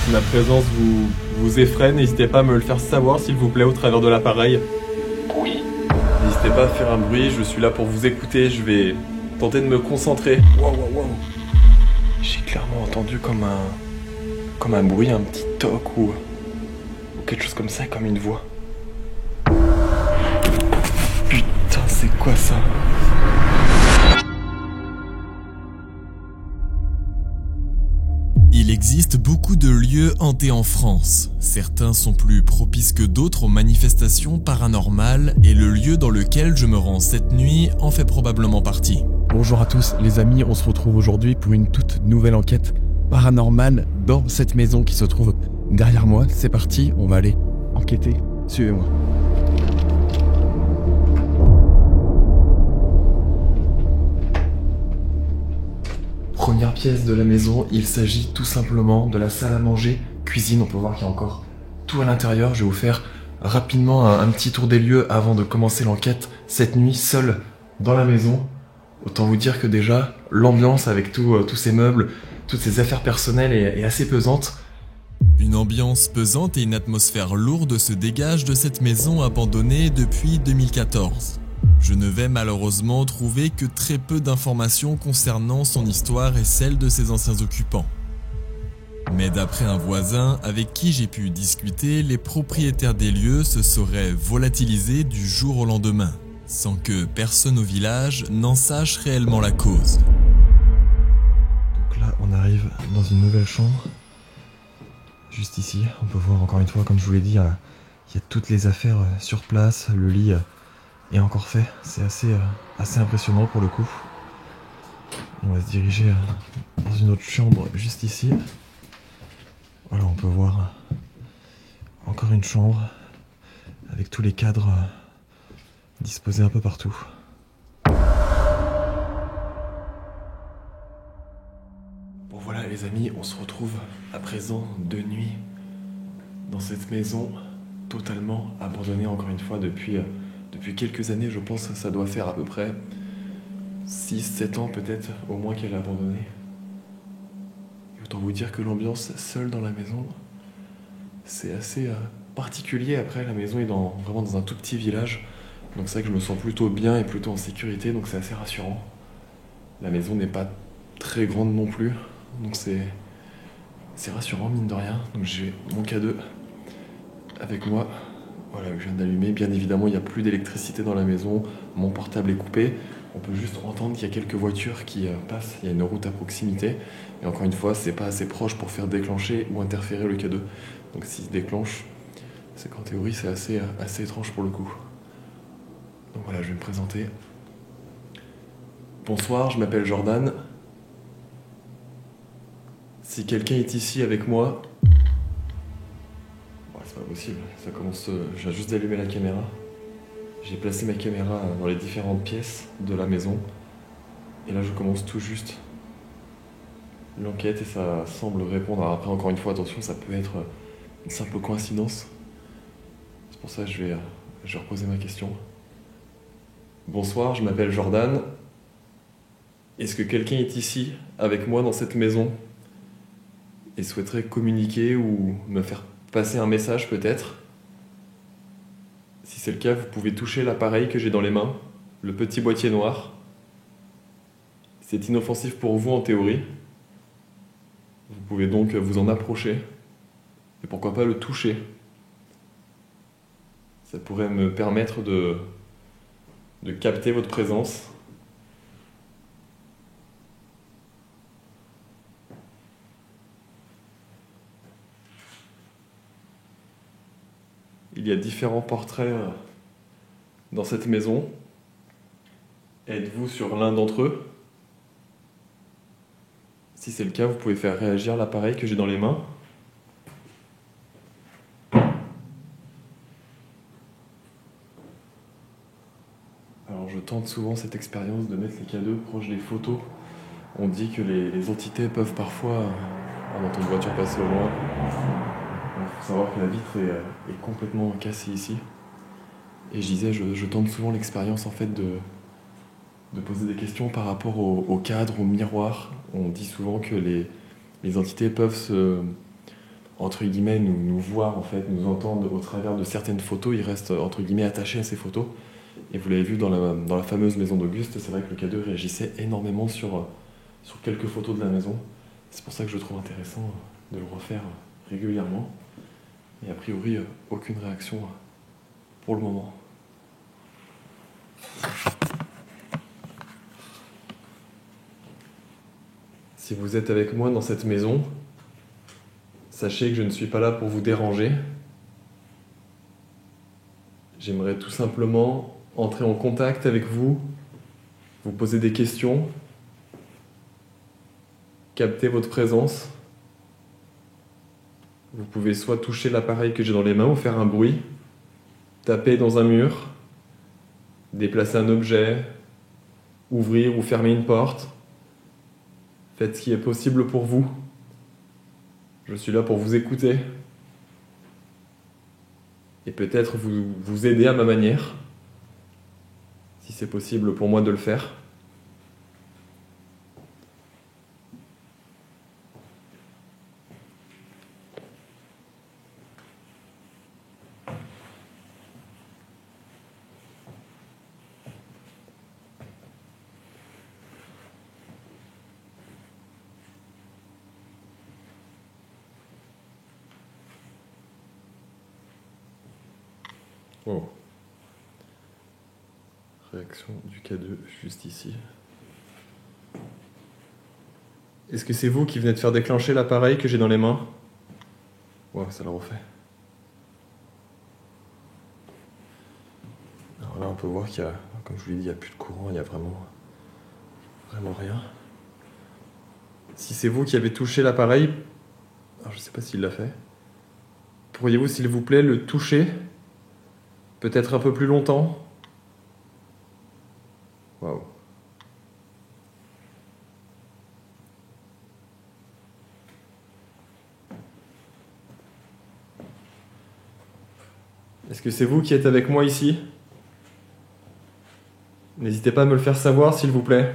Si ma présence vous effraie, n'hésitez pas à me le faire savoir s'il vous plaît au travers de l'appareil. Oui. N'hésitez pas à faire un bruit, je suis là pour vous écouter, je vais tenter de me concentrer. Wow. J'ai clairement entendu comme un bruit, un petit toc ou quelque chose comme ça, comme une voix. Putain, c'est quoi ça? Il existe beaucoup de lieux hantés en France. Certains sont plus propices que d'autres aux manifestations paranormales et le lieu dans lequel je me rends cette nuit en fait probablement partie. Bonjour à tous les amis, on se retrouve aujourd'hui pour une toute nouvelle enquête paranormale dans cette maison qui se trouve derrière moi. C'est parti, on va aller enquêter, suivez-moi. Première pièce de la maison, il s'agit tout simplement de la salle à manger, cuisine, on peut voir qu'il y a encore tout à l'intérieur. Je vais vous faire rapidement un petit tour des lieux avant de commencer l'enquête cette nuit seul dans la maison. Autant vous dire que déjà, l'ambiance avec tous ces meubles, toutes ces affaires personnelles est assez pesante. Une ambiance pesante et une atmosphère lourde se dégagent de cette maison abandonnée depuis 2014. Je ne vais malheureusement trouver que très peu d'informations concernant son histoire et celle de ses anciens occupants. Mais d'après un voisin avec qui j'ai pu discuter, les propriétaires des lieux se seraient volatilisés du jour au lendemain, sans que personne au village n'en sache réellement la cause. Donc là, on arrive dans une nouvelle chambre. Juste ici, on peut voir encore une fois, comme je vous l'ai dit, il y a toutes les affaires sur place, le lit est encore fait, c'est assez impressionnant pour le coup. On va se diriger dans une autre chambre juste ici. Voilà, on peut voir encore une chambre avec tous les cadres disposés un peu partout. Bon voilà les amis, on se retrouve à présent de nuit dans cette maison totalement abandonnée encore une fois depuis quelques années. Je pense que ça doit faire à peu près 6-7 ans peut-être au moins qu'elle est abandonnée. Et autant vous dire que l'ambiance seule dans la maison, c'est assez particulier. Après la maison est vraiment dans un tout petit village, donc c'est vrai que je me sens plutôt bien et plutôt en sécurité, donc c'est assez rassurant. La maison n'est pas très grande non plus, donc c'est rassurant mine de rien. Donc j'ai mon K2 avec moi. Voilà, que je viens d'allumer. Bien évidemment, il n'y a plus d'électricité dans la maison. Mon portable est coupé. On peut juste entendre qu'il y a quelques voitures qui passent. Il y a une route à proximité. Et encore une fois, c'est pas assez proche pour faire déclencher ou interférer le K2. Donc s'il se déclenche, c'est qu'en théorie, c'est assez étrange pour le coup. Donc voilà, je vais me présenter. Bonsoir, je m'appelle Jordan. Si quelqu'un est ici avec moi... C'est pas possible, ça commence. Je viens juste d'allumer la caméra. J'ai placé ma caméra dans les différentes pièces de la maison. Et là, je commence tout juste l'enquête et ça semble répondre. Alors après, encore une fois, attention, ça peut être une simple coïncidence. C'est pour ça que je vais reposer ma question. Bonsoir, je m'appelle Jordan. Est-ce que quelqu'un est ici avec moi dans cette maison et souhaiterait communiquer ou me faire passer un message peut-être? Si c'est le cas, vous pouvez toucher l'appareil que j'ai dans les mains, le petit boîtier noir. C'est inoffensif pour vous en théorie. Vous pouvez donc vous en approcher et pourquoi pas le toucher. Ça pourrait me permettre de capter votre présence. Il y a différents portraits dans cette maison. Êtes-vous sur l'un d'entre eux? Si c'est le cas, vous pouvez faire réagir l'appareil que j'ai dans les mains. Alors je tente souvent cette expérience de mettre les K2 proches des photos. On dit que les entités peuvent parfois... On entend une voiture passer au loin. Il faut savoir que la vitre est complètement cassée ici. Et je disais, je tente souvent l'expérience en fait de poser des questions par rapport au cadre, au miroir. On dit souvent que les entités peuvent entre guillemets, nous voir, en fait, nous entendre au travers de certaines photos. Il reste, entre guillemets, attaché à ces photos. Et vous l'avez vu dans la fameuse maison d'Auguste, c'est vrai que le K2 réagissait énormément sur quelques photos de la maison. C'est pour ça que je trouve intéressant de le refaire régulièrement. Et a priori, aucune réaction pour le moment. Si vous êtes avec moi dans cette maison, sachez que je ne suis pas là pour vous déranger. J'aimerais tout simplement entrer en contact avec vous, vous poser des questions, capter votre présence. Vous pouvez soit toucher l'appareil que j'ai dans les mains ou faire un bruit, taper dans un mur, déplacer un objet, ouvrir ou fermer une porte. Faites ce qui est possible pour vous. Je suis là pour vous écouter et peut-être vous aider à ma manière, si c'est possible pour moi de le faire. Oh. Réaction du K2 juste ici. Est-ce que c'est vous qui venez de faire déclencher l'appareil que j'ai dans les mains? Ouais, ça le refait. Alors là, on peut voir qu'il y a, comme je vous l'ai dit, il n'y a plus de courant, il n'y a vraiment rien. Si c'est vous qui avez touché l'appareil, alors je ne sais pas s'il l'a fait, pourriez-vous, s'il vous plaît, le toucher? Peut-être un peu plus longtemps. Waouh. Est-ce que c'est vous qui êtes avec moi ici? N'hésitez pas à me le faire savoir, s'il vous plaît.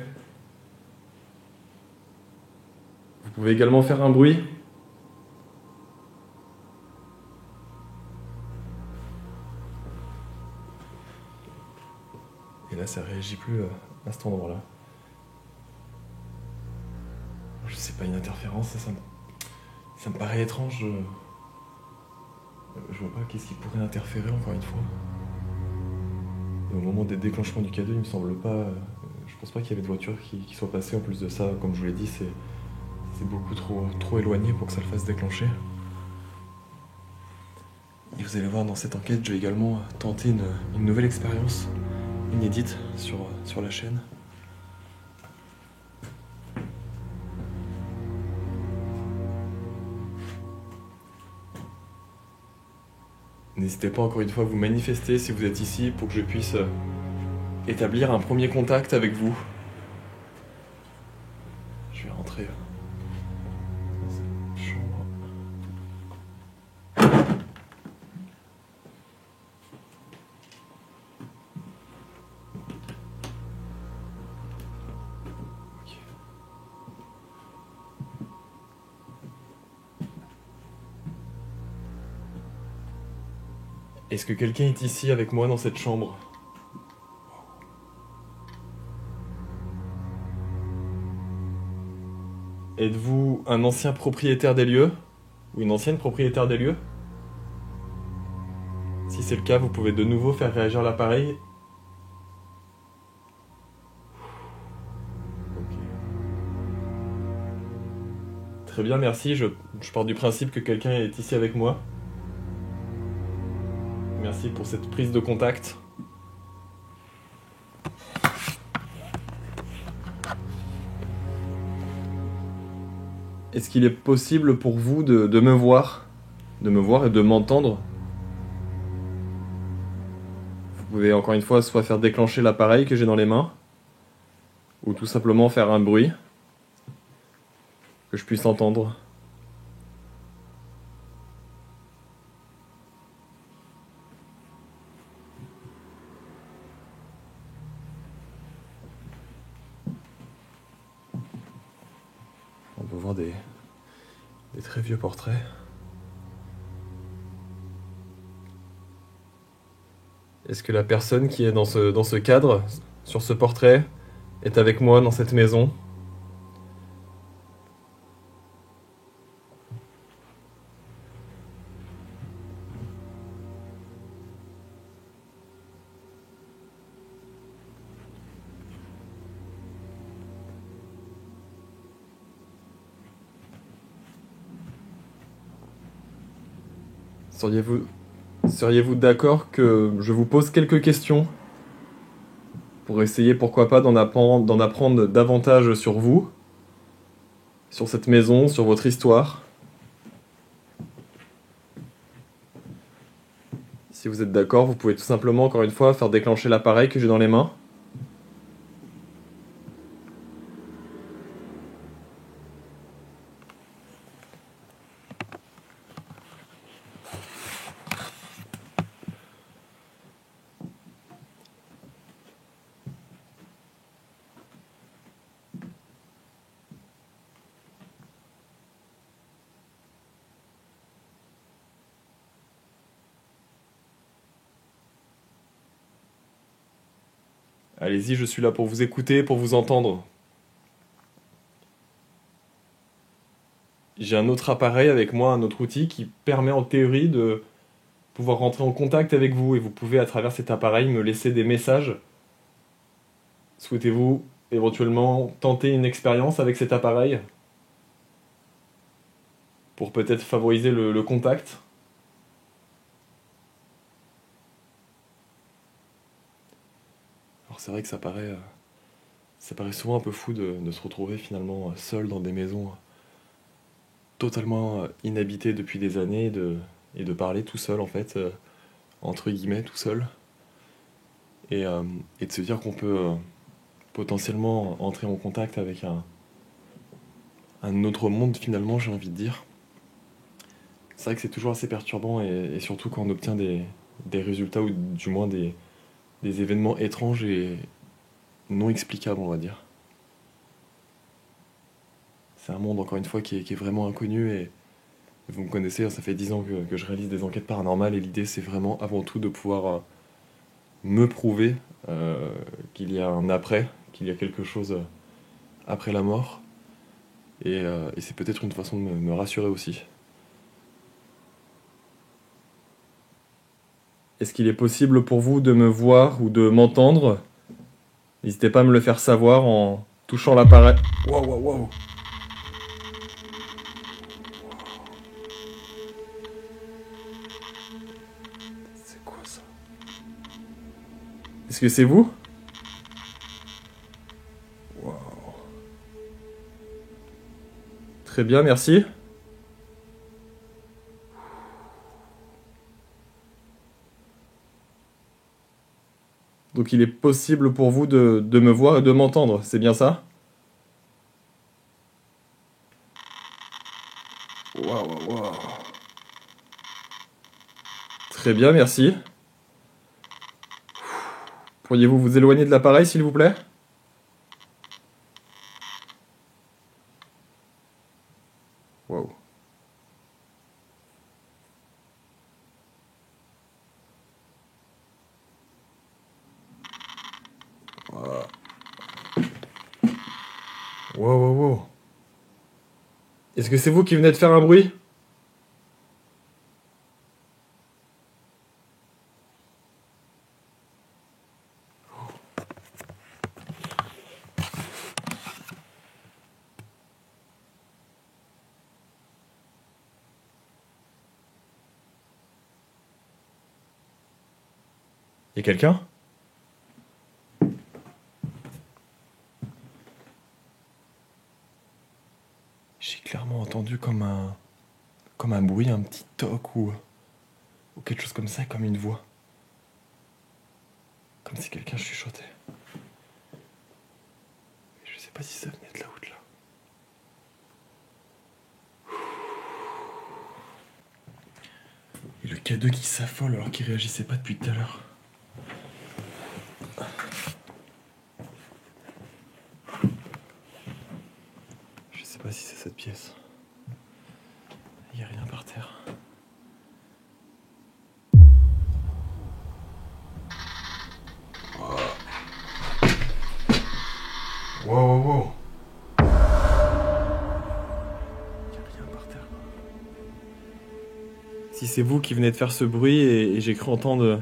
Vous pouvez également faire un bruit. Et là, ça réagit plus à cet endroit-là. Je sais pas, une interférence, ça me paraît étrange. Je vois pas qu'est-ce qui pourrait interférer encore une fois. Et au moment des déclenchements du K2, il me semble pas. Je pense pas qu'il y avait de voiture qui soit passée. En plus de ça, comme je vous l'ai dit, c'est beaucoup trop éloigné pour que ça le fasse déclencher. Et vous allez voir, dans cette enquête, je vais également tenter une nouvelle expérience inédite sur la chaîne. N'hésitez pas encore une fois à vous manifester si vous êtes ici pour que je puisse établir un premier contact avec vous. Je vais rentrer dans cette chambre. Ok. Est-ce que quelqu'un est ici avec moi dans cette chambre? Êtes-vous un ancien propriétaire des lieux? Ou une ancienne propriétaire des lieux? Si c'est le cas, vous pouvez de nouveau faire réagir l'appareil. Ok. Très bien, merci. Je pars du principe que quelqu'un est ici avec moi. Merci pour cette prise de contact. Est-ce qu'il est possible pour vous de me voir et de m'entendre? Vous pouvez encore une fois soit faire déclencher l'appareil que j'ai dans les mains, ou tout simplement faire un bruit que je puisse entendre. On peut voir des très vieux portraits. Est-ce que la personne qui est dans ce cadre, sur ce portrait, est avec moi dans cette maison ? Seriez-vous d'accord que je vous pose quelques questions pour essayer, pourquoi pas, d'en apprendre davantage sur vous, sur cette maison, sur votre histoire ? Si vous êtes d'accord, vous pouvez tout simplement, encore une fois, faire déclencher l'appareil que j'ai dans les mains. Allez-y, je suis là pour vous écouter, pour vous entendre. J'ai un autre appareil avec moi, un autre outil qui permet en théorie de pouvoir rentrer en contact avec vous et vous pouvez à travers cet appareil me laisser des messages. Souhaitez-vous éventuellement tenter une expérience avec cet appareil pour peut-être favoriser le contact ? Alors c'est vrai que ça paraît souvent un peu fou de se retrouver finalement seul dans des maisons totalement inhabitées depuis des années et de parler tout seul en fait, entre guillemets tout seul, et de se dire qu'on peut potentiellement entrer en contact avec un autre monde finalement, j'ai envie de dire. C'est vrai que c'est toujours assez perturbant et surtout quand on obtient des résultats ou du moins des événements étranges et non explicables, on va dire. C'est un monde, encore une fois, qui est vraiment inconnu et vous me connaissez, ça fait 10 ans que je réalise des enquêtes paranormales et l'idée c'est vraiment avant tout de pouvoir me prouver qu'il y a un après, qu'il y a quelque chose après la mort et c'est peut-être une façon de me rassurer aussi. Est-ce qu'il est possible pour vous de me voir ou de m'entendre ? N'hésitez pas à me le faire savoir en touchant l'appareil. Wow, wow, wow. C'est quoi ça ? Est-ce que c'est vous ? Wow. Très bien, merci. Donc il est possible pour vous de me voir et de m'entendre, c'est bien ça ? Waouh, waouh, waouh. Très bien, merci. Pourriez-vous vous éloigner de l'appareil, s'il vous plaît ? Waouh. Wow, wow, wow. Est-ce que c'est vous qui venez de faire un bruit ? Y a quelqu'un ? J'ai clairement entendu comme un bruit, un petit toc ou quelque chose comme ça, comme une voix. Comme si quelqu'un chuchotait. Je sais pas si ça venait de là ou de là. Et le K2 qui s'affole alors qu'il réagissait pas depuis tout à l'heure. Je sais pas si c'est cette pièce. Il y a rien par terre. Si c'est vous qui venez de faire ce bruit et j'ai cru entendre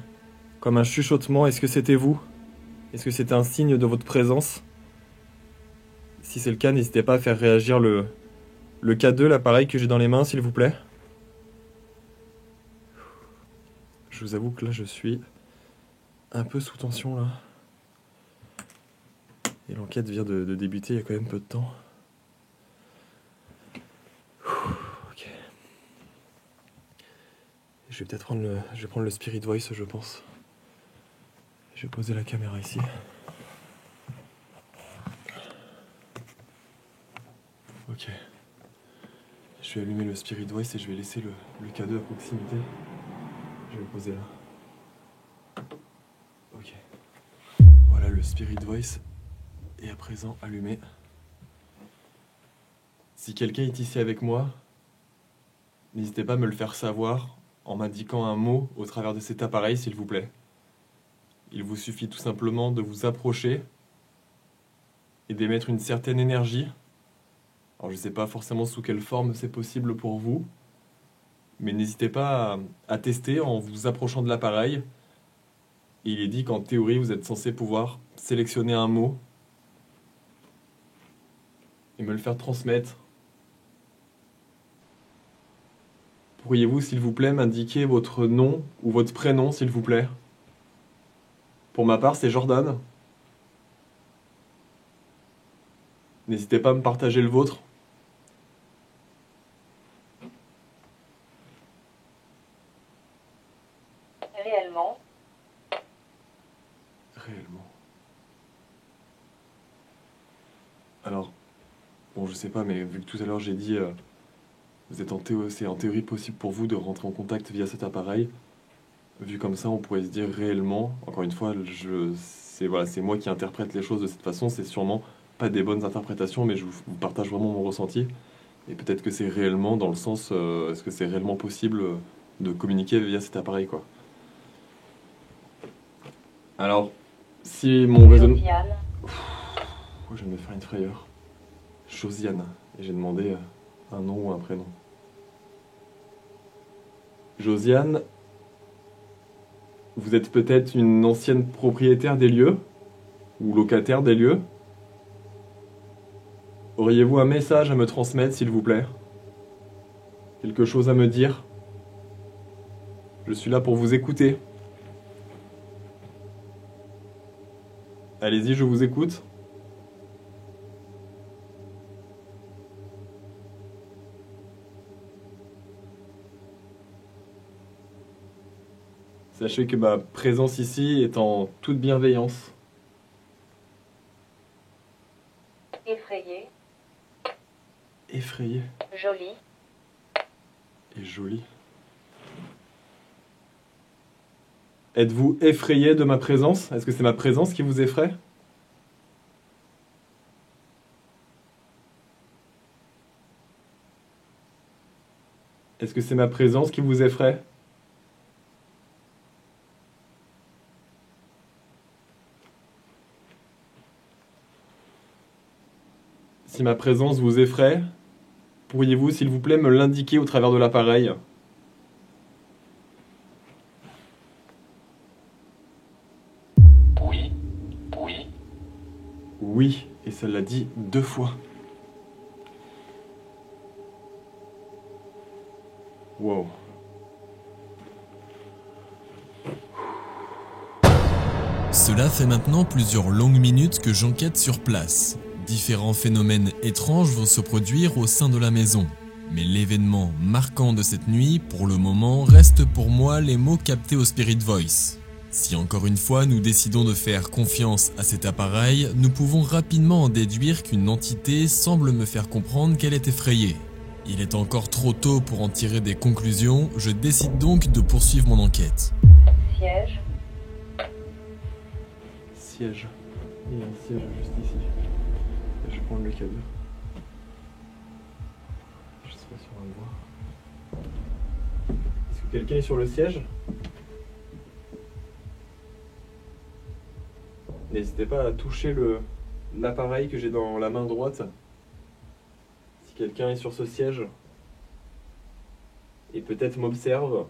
comme un chuchotement, est-ce que c'était vous? Est-ce que c'était un signe de votre présence? Si c'est le cas, n'hésitez pas à faire réagir le K2, l'appareil que j'ai dans les mains, s'il vous plaît. Je vous avoue que là, je suis un peu sous tension, là. Et l'enquête vient de débuter il y a quand même peu de temps. Ok. Je vais peut-être prendre le Spirit Voice, je pense. Je vais poser la caméra ici. Ok. Je vais allumer le Spirit Voice et je vais laisser le K2 à proximité. Je vais le poser là. Ok. Voilà, le Spirit Voice est à présent allumé. Si quelqu'un est ici avec moi, n'hésitez pas à me le faire savoir en m'indiquant un mot au travers de cet appareil, s'il vous plaît. Il vous suffit tout simplement de vous approcher et d'émettre une certaine énergie. Alors je ne sais pas forcément sous quelle forme c'est possible pour vous, mais n'hésitez pas à tester en vous approchant de l'appareil. Il est dit qu'en théorie, vous êtes censé pouvoir sélectionner un mot et me le faire transmettre. Pourriez-vous, s'il vous plaît, m'indiquer votre nom ou votre prénom, s'il vous plaît? Pour ma part, c'est Jordan. N'hésitez pas à me partager le vôtre. Réellement. Réellement. Alors, bon, je sais pas, mais vu que tout à l'heure j'ai dit, c'est en théorie possible pour vous de rentrer en contact via cet appareil. Vu comme ça, on pourrait se dire réellement, encore une fois, c'est moi qui interprète les choses de cette façon, c'est sûrement pas des bonnes interprétations, mais je vous partage vraiment mon ressenti. Et peut-être que c'est réellement dans le sens, est-ce que c'est réellement possible de communiquer via cet appareil, quoi. Alors, si mon raisonnement... Josiane. Je viens de me faire une frayeur. Josiane. Et j'ai demandé un nom ou un prénom. Josiane, vous êtes peut-être une ancienne propriétaire des lieux ou locataire des lieux. Auriez-vous un message à me transmettre, s'il vous plaît? Quelque chose à me dire? Je suis là pour vous écouter. Allez-y, je vous écoute. Sachez que ma présence ici est en toute bienveillance. Effrayée. Effrayée Jolie. et jolie. Êtes-vous effrayé de ma présence? Est-ce que c'est ma présence qui vous effraie? Est-ce que c'est ma présence qui vous effraie? Si ma présence vous effraie, pourriez-vous, s'il vous plaît, me l'indiquer au travers de l'appareil? Oui, oui. Oui, et ça l'a dit 2 fois. Wow. Cela fait maintenant plusieurs longues minutes que j'enquête sur place. Différents phénomènes étranges vont se produire au sein de la maison. Mais l'événement marquant de cette nuit, pour le moment, reste pour moi les mots captés au Spirit Voice. Si encore une fois nous décidons de faire confiance à cet appareil, nous pouvons rapidement en déduire qu'une entité semble me faire comprendre qu'elle est effrayée. Il est encore trop tôt pour en tirer des conclusions, je décide donc de poursuivre mon enquête. Siège. Siège. Il y a un siège juste ici. Je vais prendre le câble. Je sais pas si on va le voir. Est-ce que quelqu'un est sur le siège? N'hésitez pas à toucher l'appareil que j'ai dans la main droite. Si quelqu'un est sur ce siège. Et et peut-être m'observe.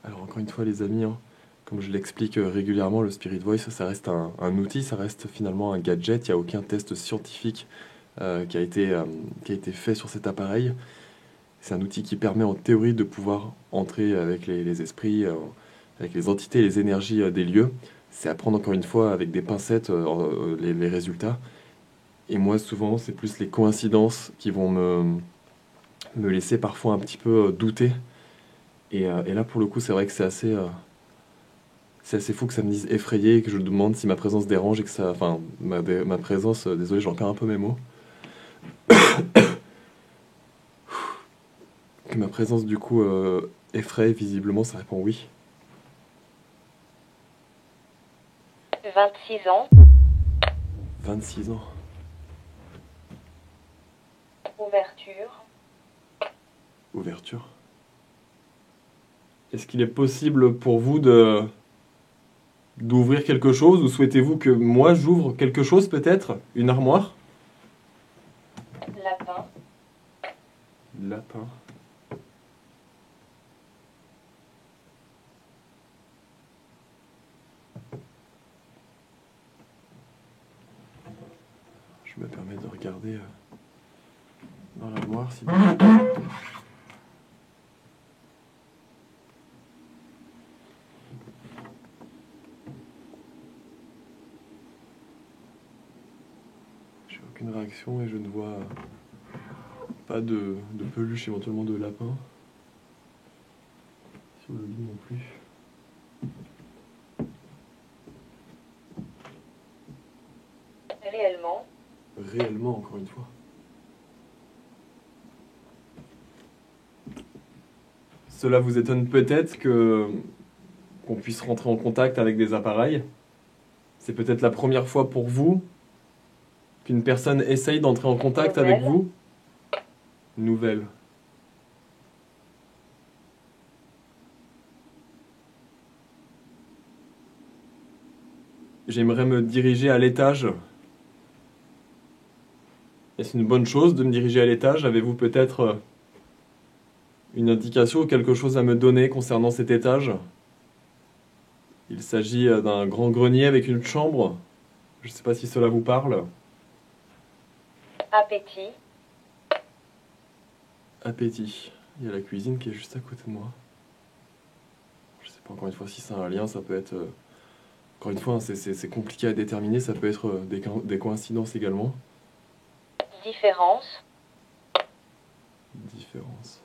Alors encore une fois les amis, hein, comme je l'explique régulièrement, le Spirit Voice, ça reste un outil, ça reste finalement un gadget, il n'y a aucun test scientifique qui a été fait sur cet appareil. C'est un outil qui permet en théorie de pouvoir entrer avec les esprits, avec les entités et les énergies des lieux. C'est à prendre encore une fois avec des pincettes les résultats. Et moi souvent c'est plus les coïncidences qui vont me laisser parfois un petit peu douter. Et là pour le coup c'est vrai que c'est assez fou que ça me dise effrayé et que je demande si ma présence dérange et que ça... Enfin ma présence, désolé j'en perds un peu mes mots. Que ma présence du coup effraie, visiblement ça répond oui. 26 ans. 26 ans. Ouverture. Ouverture. Est-ce qu'il est possible pour vous d'ouvrir quelque chose ou souhaitez-vous que moi j'ouvre quelque chose peut-être? Une armoire? Lapin. Lapin. Je me permets de regarder dans l'armoire si... J'ai aucune réaction et je ne vois pas de peluche, éventuellement de lapin. Sur le lit non plus. Réellement. Réellement, encore une fois. Cela vous étonne peut-être qu'on puisse rentrer en contact avec des appareils. C'est peut-être la première fois pour vous qu'une personne essaye d'entrer en contact avec vous. Nouvelle. J'aimerais me diriger à l'étage. Est-ce une bonne chose de me diriger à l'étage? Avez-vous peut-être une indication ou quelque chose à me donner concernant cet étage? Il s'agit d'un grand grenier avec une chambre. Je ne sais pas si cela vous parle. Appétit. Appétit. Il y a la cuisine qui est juste à côté de moi. Je ne sais pas encore une fois si c'est un lien, ça peut être... Encore une fois, c'est compliqué à déterminer, ça peut être des coïncidences également. Différence. Différence.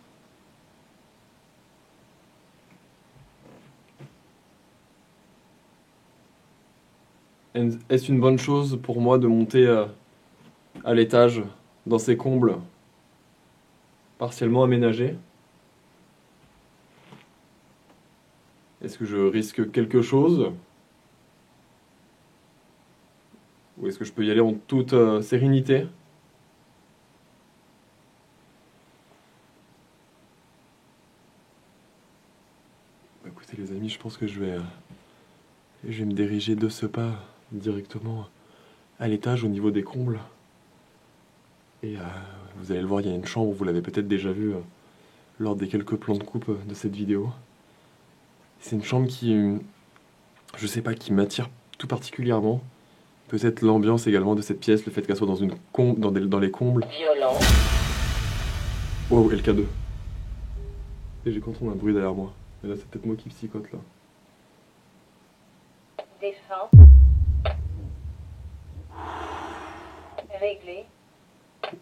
Est-ce une bonne chose pour moi de monter à l'étage dans ces combles partiellement aménagés? Est-ce que je risque quelque chose? Ou est-ce que je peux y aller en toute sérénité? Écoutez les amis, je pense que je vais me diriger de ce pas directement à l'étage au niveau des combles. Et vous allez le voir, il y a une chambre, vous l'avez peut-être déjà vu lors des quelques plans de coupe de cette vidéo. C'est une chambre qui, je sais pas, qui m'attire tout particulièrement. Peut-être l'ambiance également de cette pièce, le fait qu'elle soit dans une dans les combles. Violent. Wow, LK2. Et j'ai entendu un bruit derrière moi. Mais là, c'est peut-être moi qui psychote là. Défunt. Réglé.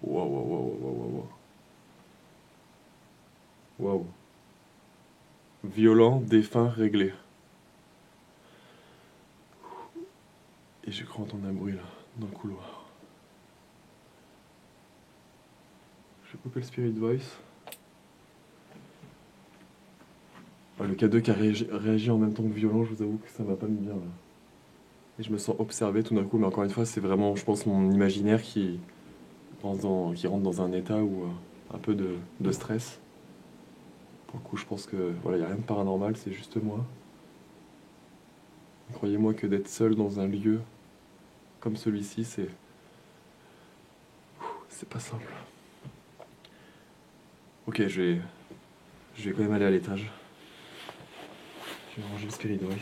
Waouh, waouh, waouh, waouh, waouh. Waouh. Violent, défunt, réglé. Et j'ai cru entendre un bruit là, dans le couloir. Je vais couper le Spirit Voice. Le K2 qui a réagi en même temps que violent, je vous avoue que ça m'a pas mis bien là. Et je me sens observé tout d'un coup, mais encore une fois, c'est vraiment, je pense, mon imaginaire qui rentre dans un état où un peu de stress. Pour le coup, je pense que voilà, il n'y a rien de paranormal, c'est juste moi. Croyez-moi que d'être seul dans un lieu comme celui-ci, c'est pas simple. Ok, je vais quand même aller à l'étage. Je vais ranger le Spirit Voice.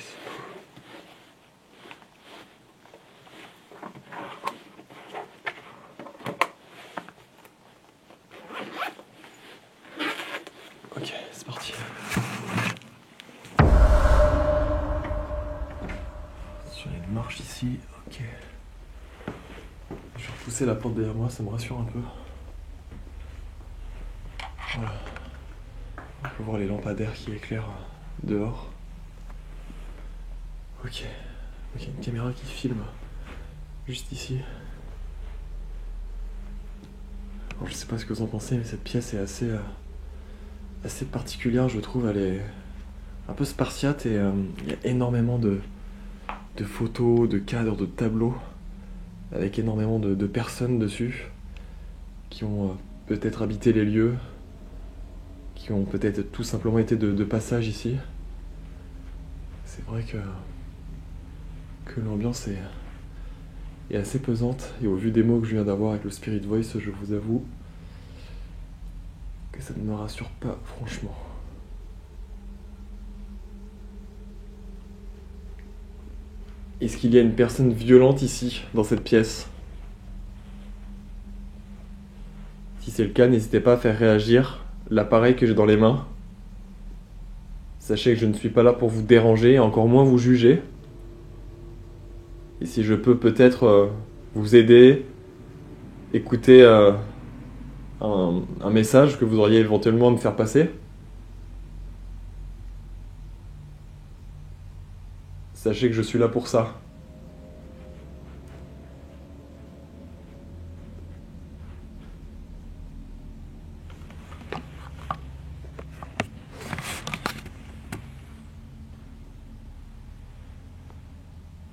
Ok, c'est parti. Sur les marches ici, ok. Je vais repousser la porte derrière moi, ça me rassure un peu. Voilà. On peut voir les lampadaires qui éclairent dehors. Ok. Ok, une caméra qui filme juste ici. Alors, je sais pas ce que vous en pensez, mais cette pièce est assez particulière, je trouve. Elle est un peu spartiate et il y a énormément de photos, de cadres, de tableaux, avec énormément de personnes dessus qui ont peut-être habité les lieux, qui ont peut-être tout simplement été de passage ici. C'est vrai que l'ambiance est assez pesante, et au vu des mots que je viens d'avoir avec le Spirit Voice, je vous avoue que ça ne me rassure pas franchement. Est-ce qu'il y a une personne violente ici, dans cette pièce? Si c'est le cas, n'hésitez pas à faire réagir l'appareil que j'ai dans les mains. Sachez que je ne suis pas là pour vous déranger, et encore moins vous juger. Et si je peux peut-être vous aider, écouter un message que vous auriez éventuellement à me faire passer, sachez que je suis là pour ça.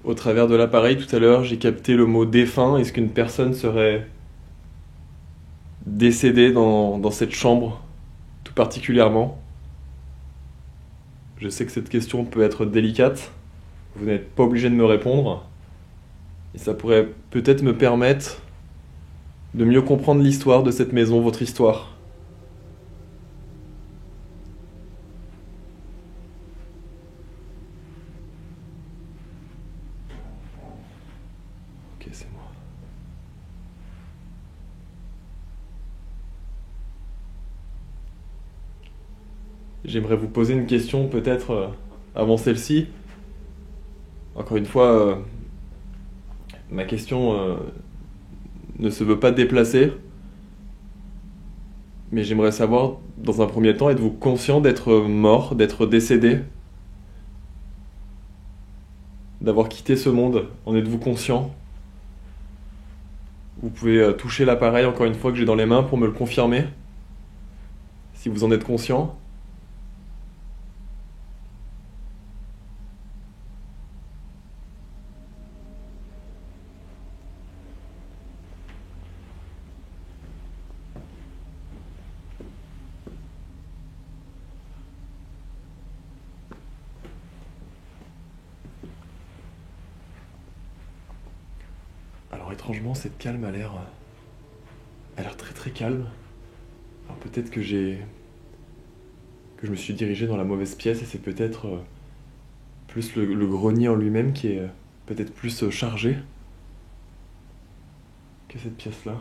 Au travers de l'appareil, tout à l'heure, j'ai capté le mot défunt. Est-ce qu'une personne serait décédée dans cette chambre, tout particulièrement? Je sais que cette question peut être délicate. Vous n'êtes pas obligé de me répondre. Et ça pourrait peut-être me permettre de mieux comprendre l'histoire de cette maison, votre histoire. Ok, c'est moi. J'aimerais vous poser une question peut-être avant celle-ci. Encore une fois, ma question ne se veut pas déplacée, mais j'aimerais savoir, dans un premier temps, êtes-vous conscient d'être mort, d'être décédé, d'avoir quitté ce monde? En êtes-vous conscient? Vous pouvez toucher l'appareil, encore une fois, que j'ai dans les mains pour me le confirmer, si vous en êtes conscient. Alors étrangement, cette calme a l'air très très calme. Alors peut-être que je me suis dirigé dans la mauvaise pièce, et c'est peut-être plus le grenier en lui-même qui est peut-être plus chargé que cette pièce-là.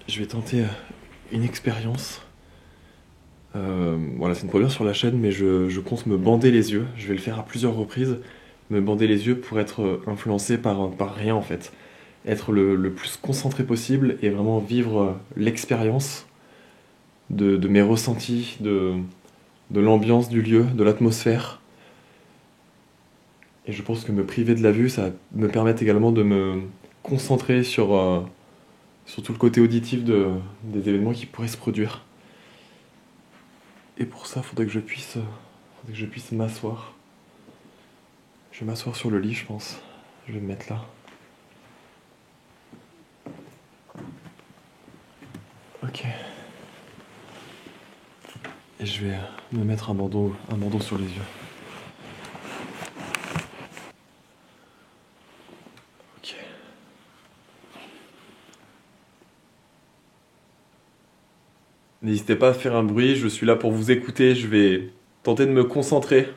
Je vais tenter une expérience. Voilà, c'est une première sur la chaîne, mais je compte me bander les yeux. Je vais le faire à plusieurs reprises. Me bander les yeux pour être influencé par rien en fait. Être le plus concentré possible et vraiment vivre l'expérience de mes ressentis, de l'ambiance du lieu, de l'atmosphère. Et je pense que me priver de la vue, ça va me permettre également de me concentrer sur tout le côté auditif des événements qui pourraient se produire. Et pour ça, il faudrait que je puisse m'asseoir. Je vais m'asseoir sur le lit, je pense. Je vais me mettre là. Ok. Et je vais me mettre un bandeau sur les yeux. Ok. N'hésitez pas à faire un bruit, je suis là pour vous écouter, je vais tenter de me concentrer.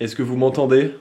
Est-ce que vous m'entendez?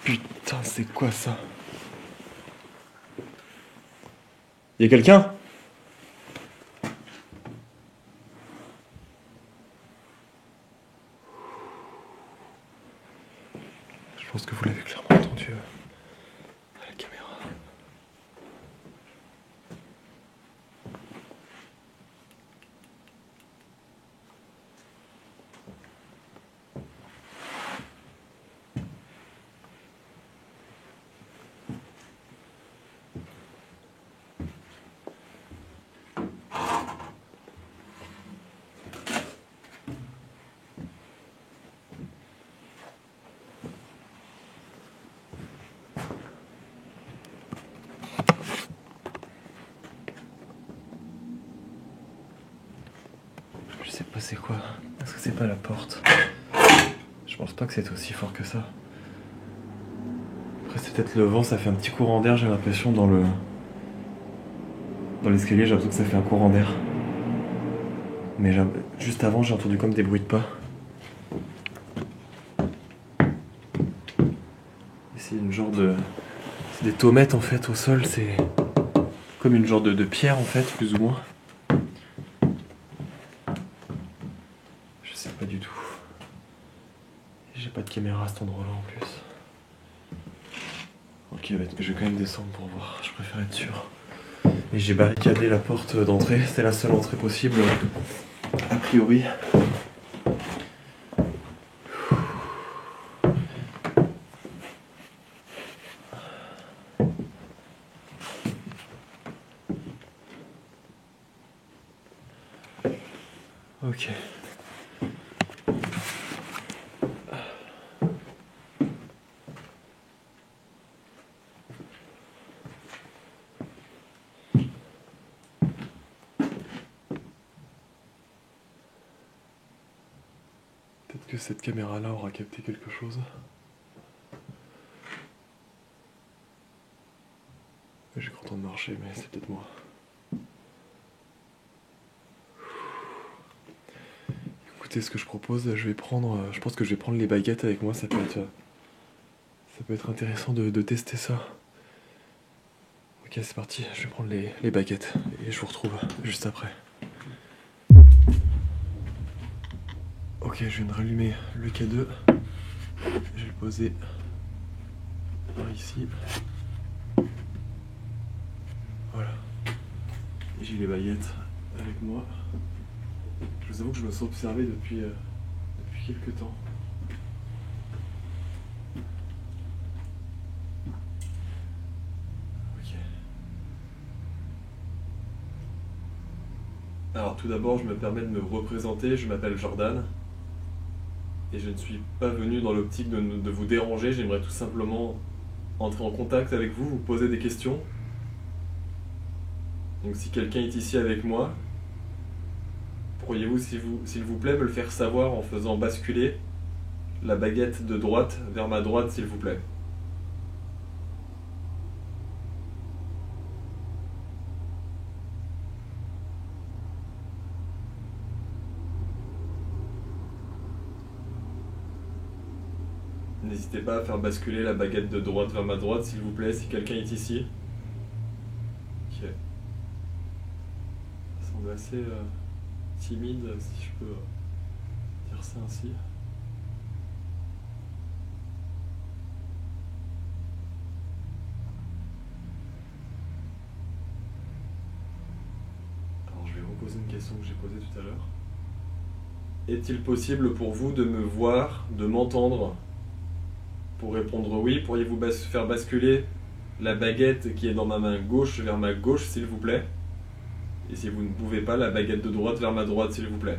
Putain, c'est quoi ça? Y'a quelqu'un? Je pense que vous l'avez clairement entendu à la caméra. Je sais pas c'est quoi. Est-ce que c'est pas la porte? Je pense pas que c'est aussi fort que ça. Après c'est peut-être le vent, ça fait un petit courant d'air, j'ai l'impression dans l'escalier, j'ai l'impression que ça fait un courant d'air. Mais juste avant j'ai entendu comme des bruits de pas. Et c'est une genre de... C'est des tomates en fait au sol, c'est comme une genre de pierre en fait, plus ou moins. Je sais pas du tout. Et j'ai pas de caméra à cet endroit-là en plus. Ok, je vais quand même descendre pour voir, je préfère être sûr. Et j'ai barricadé la porte d'entrée, c'est la seule entrée possible, a priori. Ok. Peut-être que cette caméra-là aura capté quelque chose. J'ai content de marcher, mais c'est peut-être moi. Écoutez, ce que je propose, je pense que je vais prendre les baguettes avec moi, ça peut être intéressant de tester ça. Ok, c'est parti, je vais prendre les baguettes et je vous retrouve juste après. Ok, je viens de rallumer le K2. Je vais le poser par ici. Voilà. Et j'ai les baguettes avec moi. Je vous avoue que je me sens observé depuis quelques temps. Ok. Alors tout d'abord, je me permets de me représenter. Je m'appelle Jordan. Et je ne suis pas venu dans l'optique de vous déranger. J'aimerais tout simplement entrer en contact avec vous, vous poser des questions. Donc si quelqu'un est ici avec moi, pourriez-vous, s'il vous plaît, me le faire savoir en faisant basculer la baguette de droite vers ma droite, s'il vous plaît. N'hésitez pas à faire basculer la baguette de droite vers ma droite, s'il vous plaît, si quelqu'un est ici. Ok. Ça semble assez timide, si je peux dire ça ainsi. Alors, je vais reposer une question que j'ai posée tout à l'heure. Est-il possible pour vous de me voir, de m'entendre? Pour répondre oui, pourriez-vous faire basculer la baguette qui est dans ma main gauche vers ma gauche, s'il vous plaît? Et si vous ne pouvez pas, la baguette de droite vers ma droite, s'il vous plaît.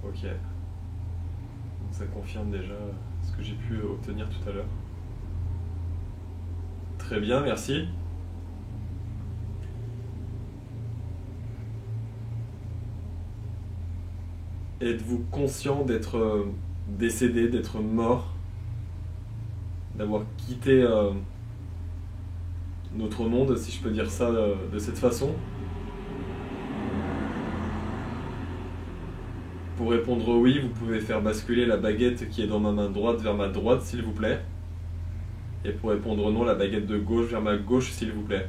Ok. Donc ça confirme déjà ce que j'ai pu obtenir tout à l'heure. Très bien, merci. Êtes-vous conscient d'être décédé, d'être mort, d'avoir quitté notre monde, si je peux dire ça de cette façon? Pour répondre oui, vous pouvez faire basculer la baguette qui est dans ma main droite vers ma droite, s'il vous plaît. Et pour répondre non, la baguette de gauche vers ma gauche, s'il vous plaît.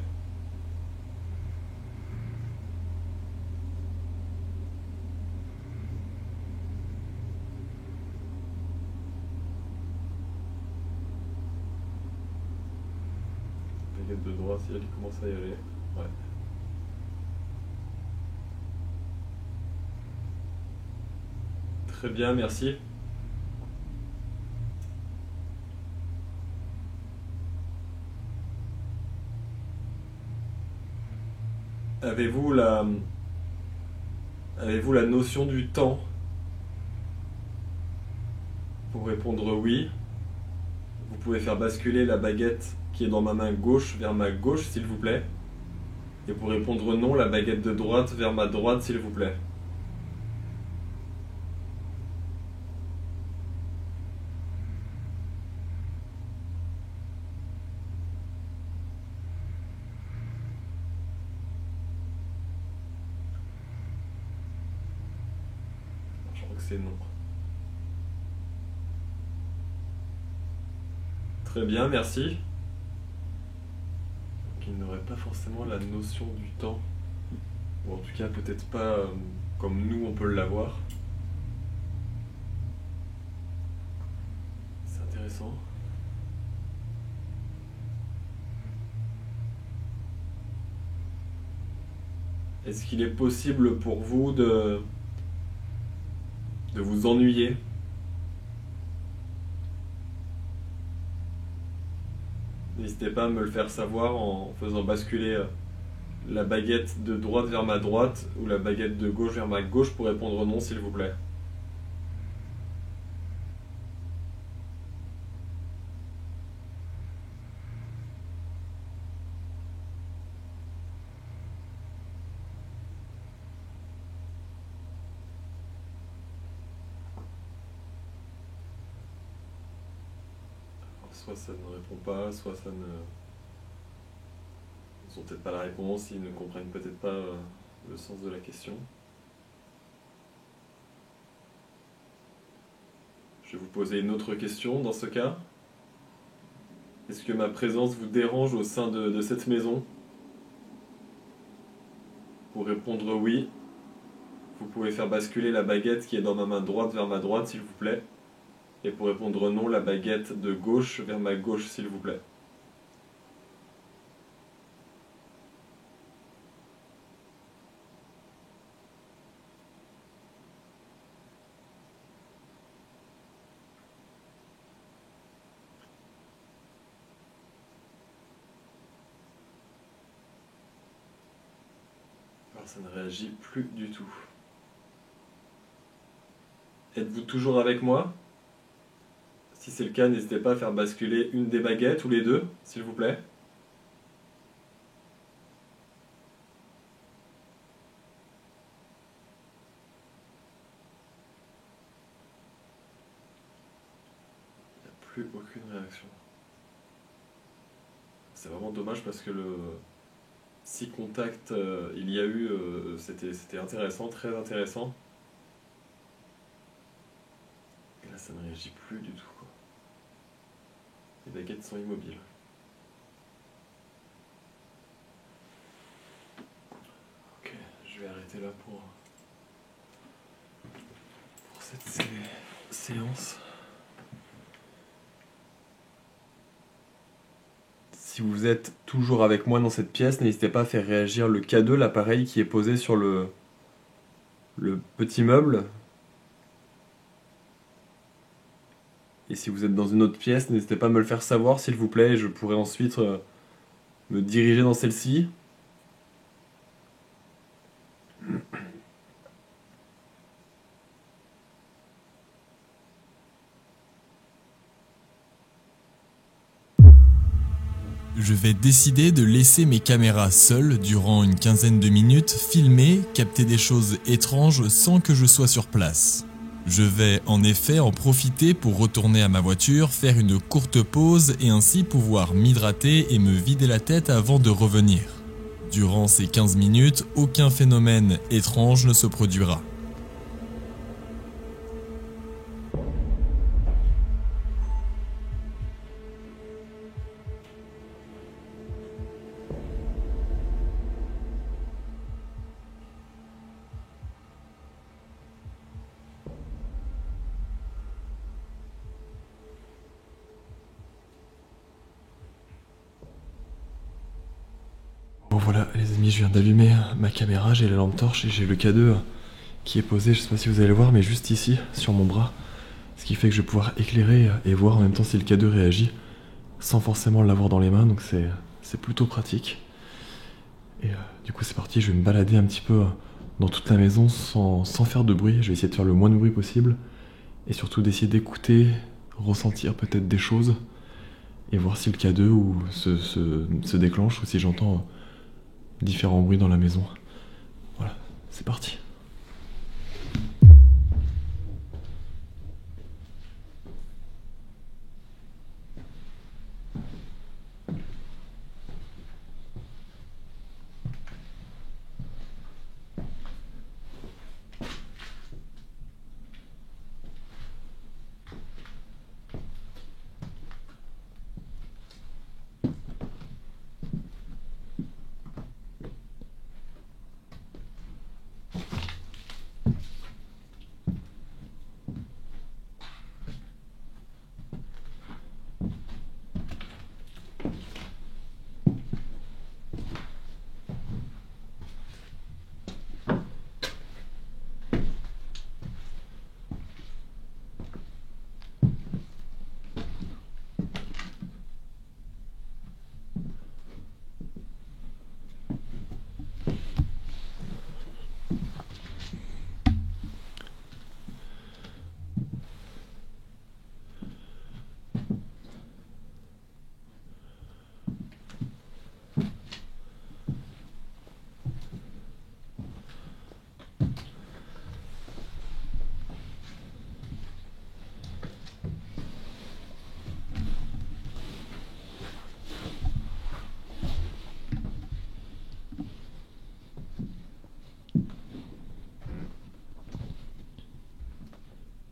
Baguette de droite, si elle commence à y aller. Ouais. Très bien, merci. Avez-vous la notion du temps? Pour répondre oui, vous pouvez faire basculer la baguette qui est dans ma main gauche vers ma gauche, s'il vous plaît. Et pour répondre non, la baguette de droite vers ma droite, s'il vous plaît. Je crois que c'est non. Très bien, merci. Donc, il n'aurait pas forcément la notion du temps. Ou en tout cas, peut-être pas comme nous, on peut l'avoir. C'est intéressant. Est-ce qu'il est possible pour vous de vous ennuyer? N'hésitez pas à me le faire savoir en faisant basculer la baguette de droite vers ma droite ou la baguette de gauche vers ma gauche pour répondre non, s'il vous plaît. Soit ça ne répond pas, soit ça ne... Ils n'ont peut-être pas la réponse, ils ne comprennent peut-être pas le sens de la question. Je vais vous poser une autre question dans ce cas. Est-ce que ma présence vous dérange au sein de cette maison? Pour répondre oui, vous pouvez faire basculer la baguette qui est dans ma main droite vers ma droite, s'il vous plaît. Et pour répondre non, la baguette de gauche vers ma gauche, s'il vous plaît. Alors ça ne réagit plus du tout. Êtes-vous toujours avec moi? Si c'est le cas, n'hésitez pas à faire basculer une des baguettes ou les deux, s'il vous plaît. plus aucune réaction. C'est vraiment dommage parce que si contact il y a eu, c'était intéressant, très intéressant. Et là ça ne réagit plus du tout, quoi. Les baguettes sont immobiles. Ok, je vais arrêter là pour cette séance. Si vous êtes toujours avec moi dans cette pièce, n'hésitez pas à faire réagir le K2, l'appareil qui est posé sur le petit meuble. Et si vous êtes dans une autre pièce, n'hésitez pas à me le faire savoir s'il vous plaît, et je pourrai ensuite me diriger dans celle-ci. Je vais décider de laisser mes caméras seules durant une quinzaine de minutes, filmer, capter des choses étranges sans que je sois sur place. Je vais en effet en profiter pour retourner à ma voiture, faire une courte pause et ainsi pouvoir m'hydrater et me vider la tête avant de revenir. Durant ces 15 minutes, aucun phénomène étrange ne se produira. Bon voilà les amis, je viens d'allumer ma caméra, j'ai la lampe torche et j'ai le K2 qui est posé, je sais pas si vous allez le voir, mais juste ici, sur mon bras. Ce qui fait que je vais pouvoir éclairer et voir en même temps si le K2 réagit, sans forcément l'avoir dans les mains, donc c'est plutôt pratique. Et du coup c'est parti, je vais me balader un petit peu dans toute la maison sans faire de bruit, je vais essayer de faire le moins de bruit possible, et surtout d'essayer d'écouter, ressentir peut-être des choses, et voir si le K2 se déclenche, ou si j'entends différents bruits dans la maison. Voilà, c'est parti.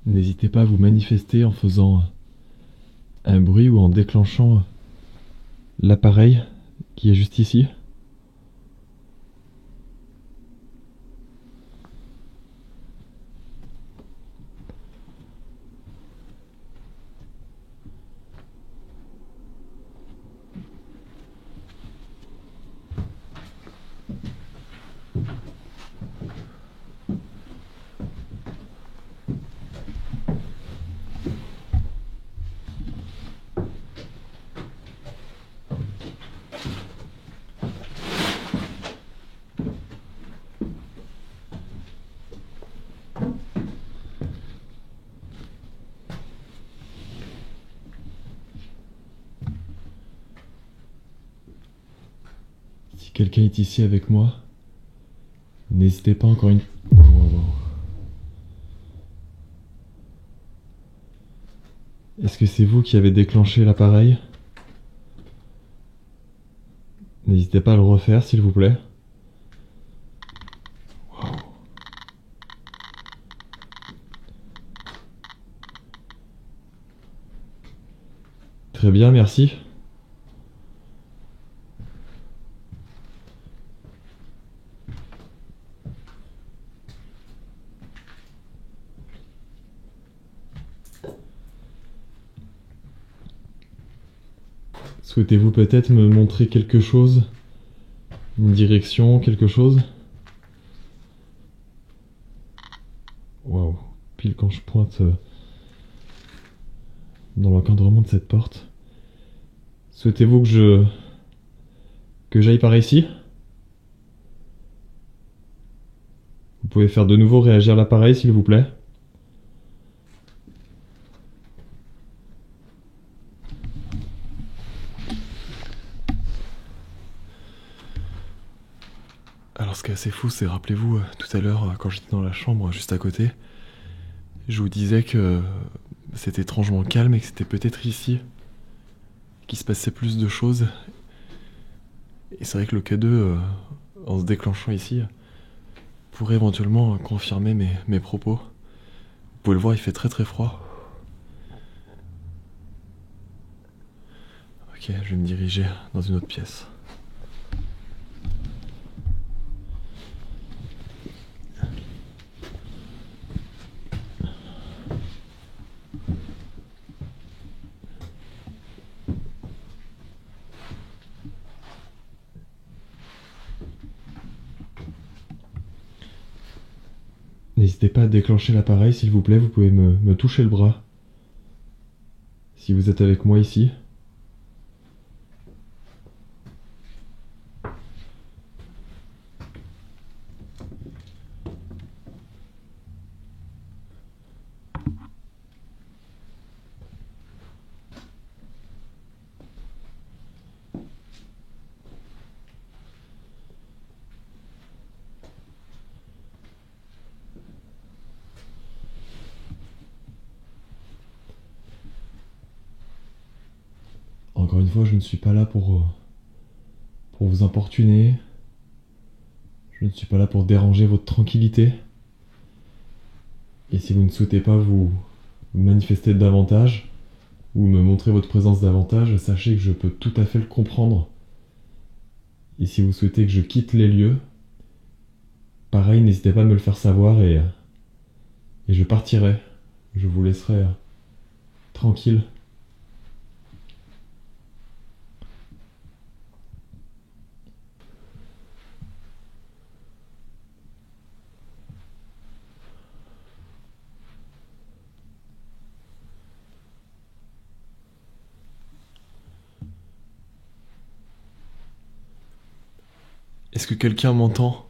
N'hésitez pas à vous manifester en faisant un bruit ou en déclenchant l'appareil qui est juste ici. Si quelqu'un est ici avec moi, n'hésitez pas encore une... Est-ce que c'est vous qui avez déclenché l'appareil? N'hésitez pas à le refaire, s'il vous plaît. Wow. Très bien, merci. Souhaitez-vous peut-être me montrer quelque chose? Une direction, quelque chose? Waouh, pile quand je pointe dans l'encadrement de cette porte. Souhaitez-vous que j'aille par ici? Vous pouvez faire de nouveau réagir l'appareil, s'il vous plaît? Alors ce qui est assez fou, c'est, rappelez-vous, tout à l'heure, quand j'étais dans la chambre juste à côté, je vous disais que c'était étrangement calme et que c'était peut-être ici qu'il se passait plus de choses. Et c'est vrai que le K2, en se déclenchant ici, pourrait éventuellement confirmer mes propos. Vous pouvez le voir, il fait très très froid. Ok, je vais me diriger dans une autre pièce. N'hésitez pas à déclencher l'appareil, s'il vous plaît, vous pouvez me toucher le bras. Si vous êtes avec moi ici. Encore une fois, je ne suis pas là pour vous importuner. Je ne suis pas là pour déranger votre tranquillité. Et si vous ne souhaitez pas vous manifester davantage, ou me montrer votre présence davantage, sachez que je peux tout à fait le comprendre. Et si vous souhaitez que je quitte les lieux, pareil, n'hésitez pas à me le faire savoir et je partirai. Je vous laisserai tranquille. Est-ce que quelqu'un m'entend?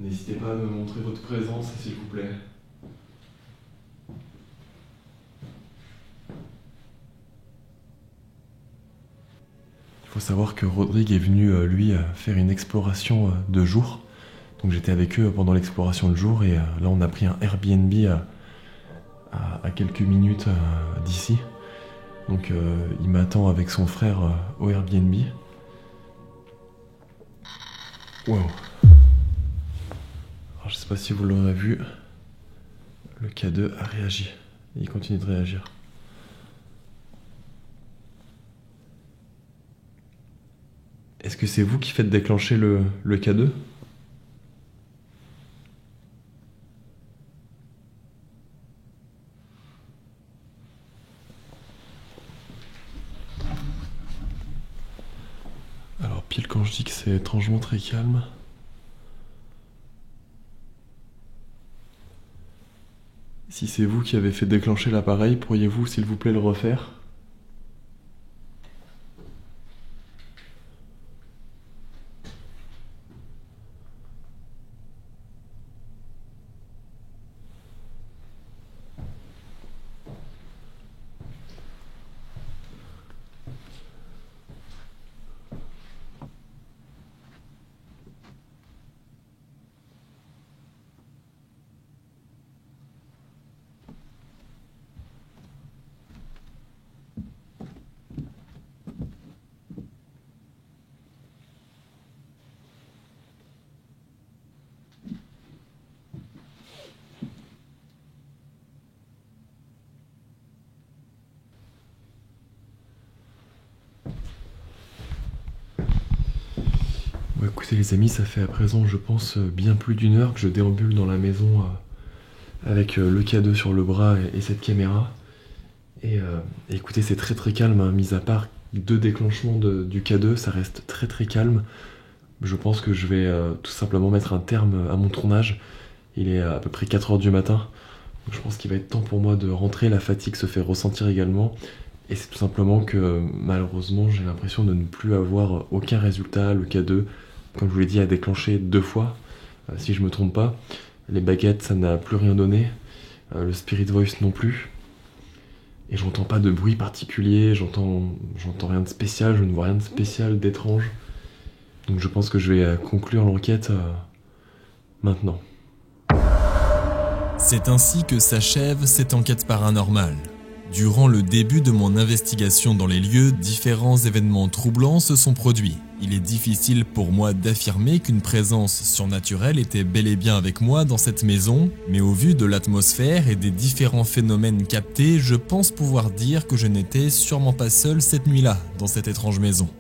N'hésitez pas à me montrer votre présence, s'il vous plaît. Il faut savoir que Rodrigue est venu, lui, faire une exploration de jour. Donc j'étais avec eux pendant l'exploration de jour et là on a pris un Airbnb à quelques minutes d'ici. Donc il m'attend avec son frère au Airbnb. Wow. Alors, je sais pas si vous l'aurez vu, le K2 a réagi. Il continue de réagir. Est-ce que c'est vous qui faites déclencher le K2? tranquille quand je dis que c'est étrangement très calme. Si c'est vous qui avez fait déclencher l'appareil, pourriez-vous s'il vous plaît le refaire ? Bon, écoutez les amis, ça fait à présent je pense bien plus d'1 heure que je déambule dans la maison avec le K2 sur le bras et cette caméra. Et écoutez, c'est très très calme, hein, mis à part 2 déclenchements du K2, ça reste très très calme. Je pense que je vais tout simplement mettre un terme à mon tournage. Il est à peu près 4 heures du matin, donc je pense qu'il va être temps pour moi de rentrer. La fatigue se fait ressentir également. Et c'est tout simplement que malheureusement j'ai l'impression de ne plus avoir aucun résultat. Le K2, comme je vous l'ai dit, a déclenché 2 fois, si je me trompe pas. Les baguettes, ça n'a plus rien donné. Le Spirit Voice non plus. Et j'entends pas de bruit particulier, j'entends rien de spécial, je ne vois rien de spécial, d'étrange. Donc je pense que je vais conclure l'enquête maintenant. C'est ainsi que s'achève cette enquête paranormale. Durant le début de mon investigation dans les lieux, différents événements troublants se sont produits. Il est difficile pour moi d'affirmer qu'une présence surnaturelle était bel et bien avec moi dans cette maison, mais au vu de l'atmosphère et des différents phénomènes captés, je pense pouvoir dire que je n'étais sûrement pas seul cette nuit-là dans cette étrange maison.